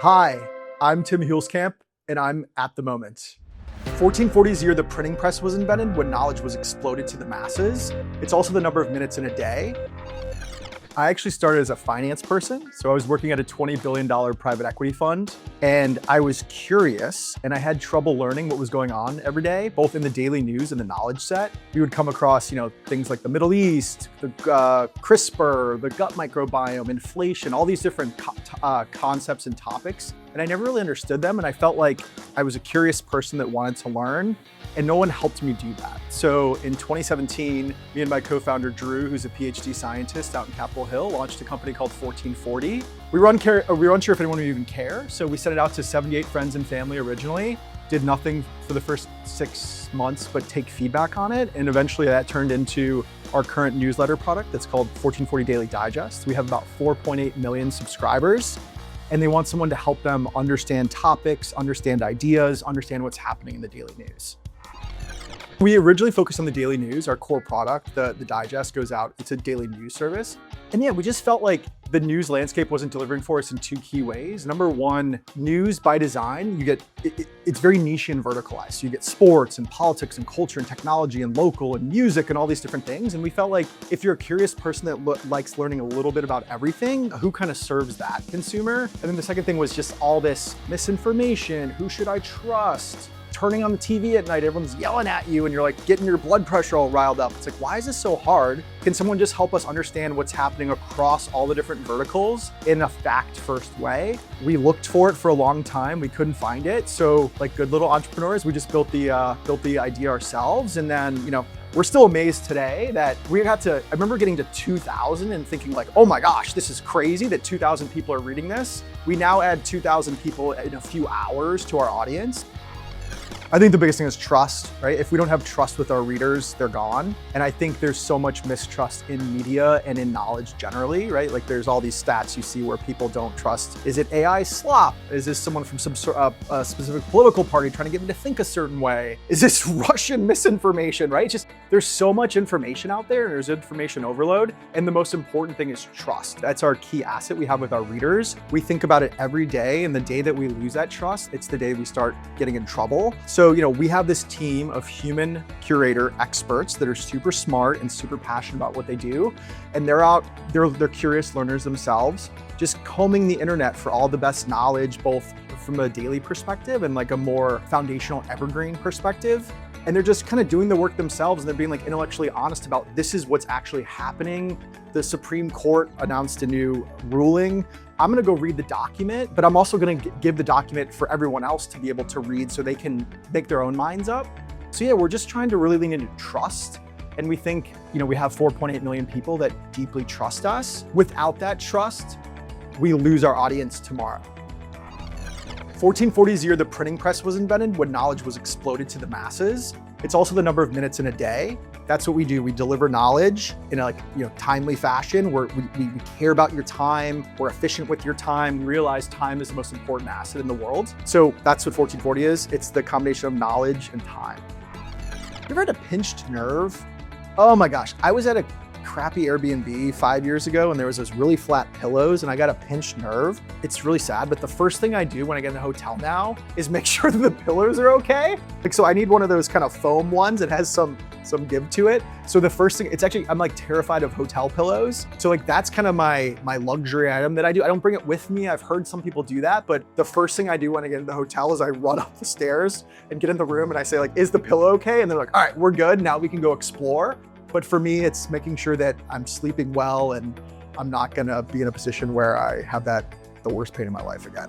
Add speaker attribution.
Speaker 1: Hi, I'm Tim Huelskamp, and I'm at the moment. 1440 is the year the printing press was invented, when knowledge was exploded to the masses. It's also the number of minutes in a day. I actually started as a finance person, so I was working at a $20 billion private equity fund, and I was curious, and I had trouble learning what was going on every day, both in the daily news and the knowledge set. We would come across, things like the Middle East, the CRISPR, the gut microbiome, inflation, all these different concepts and topics, and I never really understood them, and I felt like I was a curious person that wanted to learn, and no one helped me do that. So in 2017, me and my co-founder Drew, who's a PhD scientist out in Capitol Hill, launched a company called 1440. We were unsure if anyone would even care, so we sent it out to 78 friends and family originally, did nothing for the first 6 months but take feedback on it, and eventually that turned into our current newsletter product that's called 1440 Daily Digest. We have about 4.8 million subscribers, and they want someone to help them understand topics, understand ideas, understand what's happening in the daily news. We originally focused on the daily news. Our core product, the digest, goes out. It's a daily news service. And yeah, we just felt like the news landscape wasn't delivering for us in two key ways. Number one, news by design, it's very niche and verticalized. So you get sports and politics and culture and technology and local and music and all these different things. And we felt like if you're a curious person that likes learning a little bit about everything, who kind of serves that consumer? And then the second thing was just all this misinformation. Who should I trust? Turning on the TV at night, everyone's yelling at you and you're like getting your blood pressure all riled up. It's like, why is this so hard? Can someone just help us understand what's happening across all the different verticals in a fact-first way? We looked for it for a long time. We couldn't find it. So like good little entrepreneurs, we just built the idea ourselves. And then, we're still amazed today that I remember getting to 2,000 and thinking like, oh my gosh, this is crazy that 2,000 people are reading this. We now add 2,000 people in a few hours to our audience. I think the biggest thing is trust, right? If we don't have trust with our readers, they're gone. And I think there's so much mistrust in media and in knowledge generally, right? Like there's all these stats you see where people don't trust. Is it AI slop? Is this someone from some sort of specific political party trying to get me to think a certain way? Is this Russian misinformation, right? There's so much information out there and there's information overload. And the most important thing is trust. That's our key asset we have with our readers. We think about it every day, and the day that we lose that trust, it's the day we start getting in trouble. So, we have this team of human curator experts that are super smart and super passionate about what they do. And they're curious learners themselves, just combing the internet for all the best knowledge, both from a daily perspective and like a more foundational evergreen perspective. And they're just kind of doing the work themselves, and they're being like intellectually honest about this is what's actually happening. The Supreme Court announced a new ruling. I'm gonna go read the document, but I'm also gonna give the document for everyone else to be able to read so they can make their own minds up. So yeah, we're just trying to really lean into trust. And we think, we have 4.8 million people that deeply trust us. Without that trust, we lose our audience tomorrow. 1440 is the year the printing press was invented, when knowledge was exploded to the masses. It's also the number of minutes in a day. That's what we do. We deliver knowledge in a timely fashion. We care about your time. We're efficient with your time. We realize time is the most important asset in the world. So that's what 1440 is. It's the combination of knowledge and time. You ever had a pinched nerve? Oh my gosh, I was at a crappy Airbnb 5 years ago, and there was those really flat pillows, and I got a pinched nerve. It's really sad, but the first thing I do when I get in a hotel now is make sure that the pillows are okay. So I need one of those kind of foam ones that has some give to it. So the first thing, I'm like terrified of hotel pillows. So that's kind of my luxury item that I do. I don't bring it with me. I've heard some people do that, but the first thing I do when I get into the hotel is I run up the stairs and get in the room and I say is the pillow okay? And they're like, all right, we're good. Now we can go explore. But for me, it's making sure that I'm sleeping well and I'm not gonna be in a position where I have the worst pain in my life again.